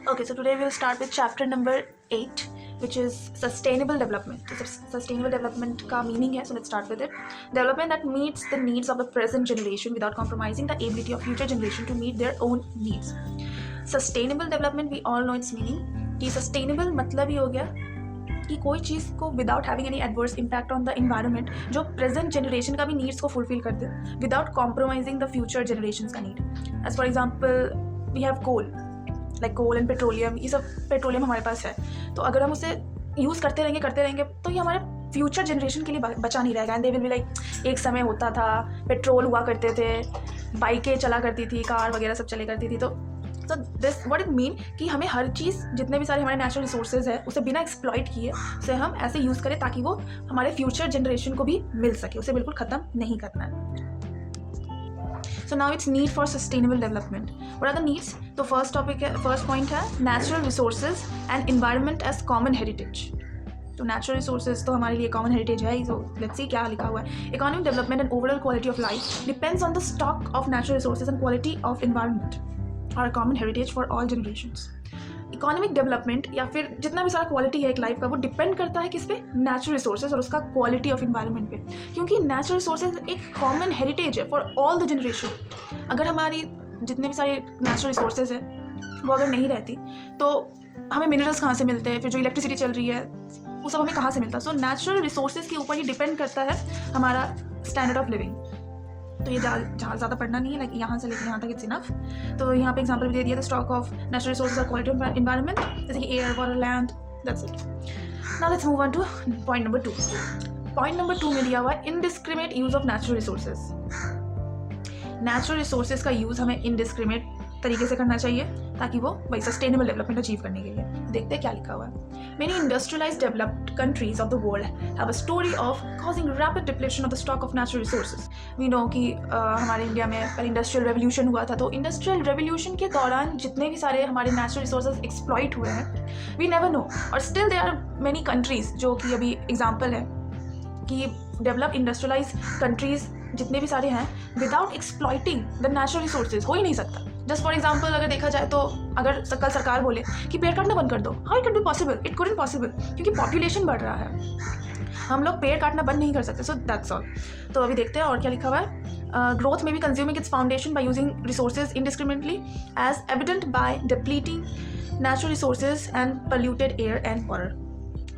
Okay, so today we'll start with chapter number 8, which is sustainable development. So sustainable development का meaning है, so let's start with it. Development that meets the needs of the present generation without compromising the ability of future generation to meet their own needs. Sustainable development, we all know its meaning. कि sustainable मतलब ही हो गया कि कोई चीज़ को without having any adverse impact on the environment जो present generation का भी नीड्स को फुलफिल कर दे without compromising the future generation का need. As for example we have coal, like coal and petroleum. ये सब पेट्रोलियम हमारे पास है, तो अगर हम उसे यूज़ करते रहेंगे तो ये हमारे फ्यूचर जनरेशन के लिए बचा नहीं रहेगा. And they will be like, एक समय होता था पेट्रोल हुआ करते थे, बाइकें चला करती थी, कार वगैरह सब चले करती थी. तो दिस व्हाट इट मीन कि हमें हर चीज़, जितने भी सारे हमारे नेचुरल रिसोर्सेज है, उसे बिना एक्सप्लॉइट किए उसे हम ऐसे यूज़ करें ताकि वो हमारे फ्यूचर जनरेशन को भी मिल सके. उसे बिल्कुल ख़त्म नहीं करना है. So now it's need for sustainable development. What are the needs? तो first point है natural resources and environment as common heritage. तो natural resources तो हमारे लिए common heritage है. So let's see क्या लिखा हुआ है. Economic development and overall quality of life depends on the stock of natural resources and quality of environment are common heritage for all generations. Economic development या फिर जितना भी सारा क्वालिटी है एक लाइफ का, वो डिपेंड करता है किस पे? नेचुरल रिसोर्सेज और उसका क्वालिटी ऑफ इन्वायरमेंट पे. क्योंकि नेचुरल रिसोर्सेज एक कॉमन हेरिटेज है फॉर ऑल द जनरेशन. अगर हमारी जितने भी सारे नेचुरल रिसोर्सेज है वो अगर नहीं रहती तो हमें मिनरल्स कहाँ से मिलते हैं, फिर जो इलेक्ट्रिसिटी चल रही है वो सब हमें कहाँ से मिलता है. सो नेचुरल रिसोर्सेज के ऊपर ही डिपेंड करता है हमारा स्टैंडर्ड ऑफ लिविंग. तो ये ज़्यादा पढ़ना नहीं है, लाइक यहाँ से लेकर यहाँ तक इट्स इनफ. तो यहाँ पे एग्जांपल भी दे दिया था, स्टॉक ऑफ नेचुरल रिसोर्सेज और क्वालिटी ऑफ एनवायरनमेंट, जैसे कि air, water, land. That's it. Now let's move on to point number 2. Point number 2 में दिया हुआ है indiscriminate use of natural resources. Natural resources का यूज़ हमें इनडिस्क्रिमिनेट तरीके से करना चाहिए ताकि वो भाई सस्टेनेबल डेवलपमेंट अचीव करने के लिए. देखते हैं क्या लिखा हुआ है. Many industrialized developed countries of the world have a story of causing rapid depletion of the stock of natural resources. We know कि हमारे इंडिया में पहले इंडस्ट्रियल रेवोल्यूशन हुआ था, तो इंडस्ट्रियल रेवोल्यूशन के दौरान जितने भी सारे हमारे नेचुरल रिसोर्सेज एक्सप्लॉइट हुए हैं, वी नेवर नो. और still there are many countries जो कि अभी एग्जाम्पल है कि डेवलप इंडस्ट्रियलाइज कंट्रीज जितने भी सारे हैं, without exploiting the natural resources हो ही नहीं सकता. जस्ट फॉर एग्जाम्पल अगर देखा जाए तो अगर कल सरकार बोले कि पेड़ काटना बंद कर दो, how it can be possible? It couldn't possible, क्योंकि पॉपुलेशन बढ़ रहा है. हम लोग पेड़ काटना बंद नहीं कर सकते. So that's all. तो अभी देखते हैं और क्या लिखा हुआ है. ग्रोथ में be consuming its foundation by using resources indiscriminately as evident by depleting natural resources and polluted air and water.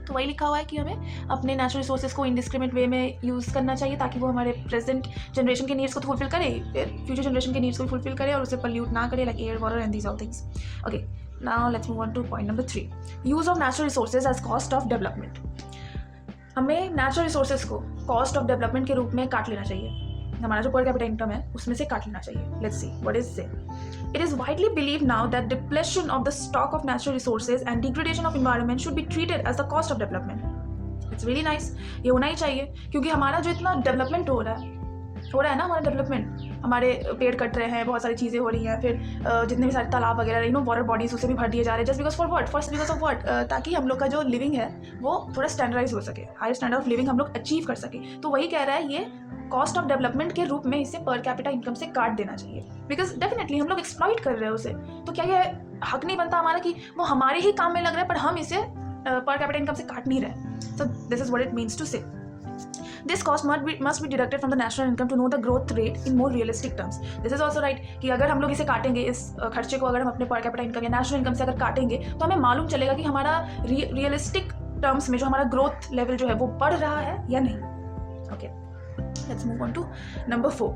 तो वही लिखा हुआ है कि हमें अपने नेचुरल रिसोर्सेज को इनडिस्क्रिमिनेट वे में यूज़ करना चाहिए ताकि वो हमारे प्रेजेंट जनरेशन के नीड्स को फुलफिल करे, फिर फ्यूचर जनरेशन के नीड्स को फुलफिल करे और उसे पोल्यूट ना करे, like air, water and these all things. Okay, now let's move on to point number 3. Use of natural resources as cost of development. हमें नेचुरल रिसोर्सेज को कॉस्ट ऑफ डेवलपमेंट के रूप में काट लेना चाहिए. हमारा जो पर कैपिटा इनकम है उसमें से काट लेना चाहिए. लेट्स सी व्हाट इज से. It is widely believed now that depletion of the stock of natural resources and degradation of environment should be treated as the cost of development. It's really nice. ये होना ही चाहिए क्योंकि हमारा जो इतना development हो रहा है ना, हमारा डेवलपमेंट, हमारे पेड़ कट रहे हैं, बहुत सारी चीज़ें हो रही हैं, फिर जितने भी सारे तालाब वगैरह वाटर बॉडीज उसे भी भर दिए जा रहे हैं. Just because for what? First because of what? ताकि हम लोग का जो लिविंग है वो थोड़ा स्टैंडर्डाइज हो सके, हायर स्टैंडर्ड ऑफ लिविंग हम लोग अचीव कर सके. तो वही कह रहा है ये कॉस्ट ऑफ डेवलपमेंट के रूप में इसे पर कैपिटा इनकम से काट देना चाहिए. बिकॉज डेफिनेटली हम लोग एक्सप्लॉइट कर रहे हैं उसे, तो क्या ये हक नहीं बनता हमारा कि वो हमारे ही काम में लग रहा है पर हम इसे पर कैपिटा इनकम से काट नहीं रहे. So this is what it means to say. This cost must be deducted from the national income to know the growth rate in more realistic terms. This is also right कि अगर हम लोग इसे काटेंगे, इस खर्चे को अगर हम अपने पर कैपिटा इनकम या नेशनल इनकम से अगर काटेंगे तो हमें मालूम चलेगा कि हमारा रियलिस्टिक टर्म्स में जो हमारा ग्रोथ लेवल जो है वो बढ़ रहा है या नहीं. Okay, let's move on to number 4.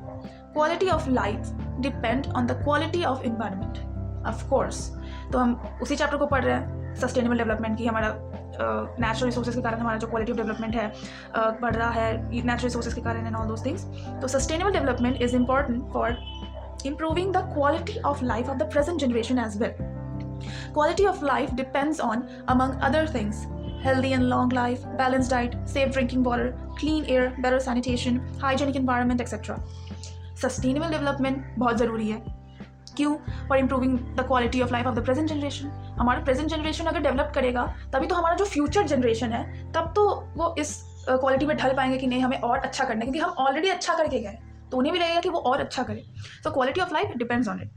Quality of life depend on the quality of environment. Of course. तो हम उसी चैप्टर को पढ़ रहे हैं, सस्टेनेबल डेवलपमेंट की. हमारा नेचुरल रिसोर्सेज के कारण हमारा जो क्वालिटी ऑफ डेवलपमेंट है बढ़ रहा है नेचुरल रिसोर्सेज के कारण एंड ऑल दोज थिंग्स. तो sustainable development is important for improving the quality of life of the present generation as well. Quality of life depends on, among other things, healthy and long life, balanced diet, safe drinking water, clean air, better sanitation, hygienic environment, etc. Sustainable development बहुत ज़रूरी है. क्यों? For improving the quality of life of the present generation. हमारा present generation अगर develop करेगा तभी तो हमारा जो फ्यूचर जनरेशन है तब तो वो इस क्वालिटी में ढल पाएंगे कि नहीं हमें और अच्छा करना है, क्योंकि हम ऑलरेडी अच्छा करके गए तो उन्हें भी लगेगा कि वो और अच्छा करे. So quality of life depends on it.